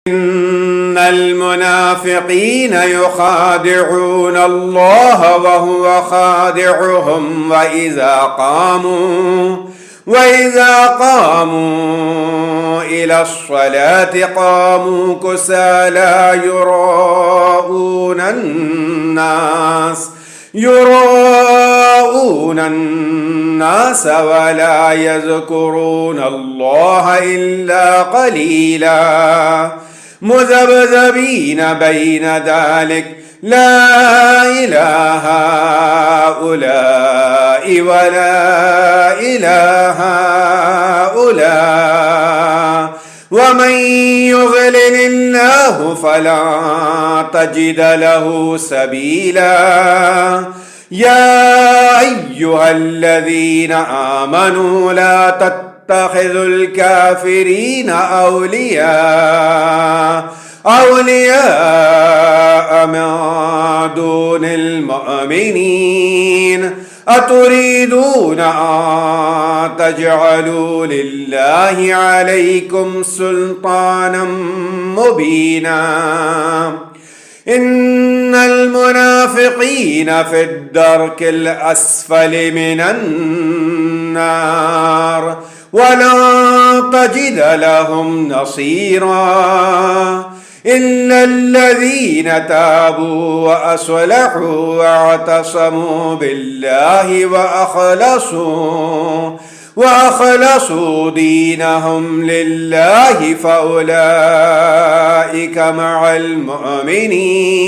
إن المنافقين يخادعون الله وهو خادعهم وإذا قاموا إلى الصلاة قاموا كسالى يراءون الناس ولا يذكرون الله إلا قليلا مذبذبين بين ذلك لا إله هؤلاء ولا إله هؤلاء ومن يضلل الله فلا تجد له سبيلا يا أيها الذين آمنوا لا تتخذوا الكافرين أولياء من دون المؤمنين أتريدون أن تجعلوا لله عليكم سلطانا مبينا إن المنافقين في الدرك الأسفل من النار ولن تجد لهم نصيرا إلا الذين تابوا وأصلحوا واعتصموا بالله وأخلصوا دينهم لله فأولئك مع المؤمنين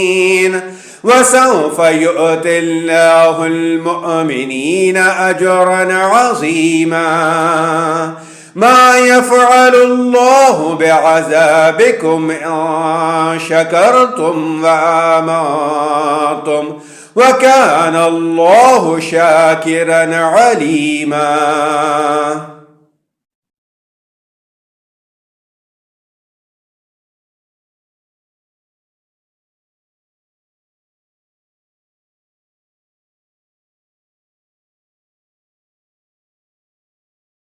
وسوف يؤتي الله المؤمنين أجرا عظيما ما يفعل الله بعذابكم إن شكرتم وآمنتم وكان الله شاكرا عليما.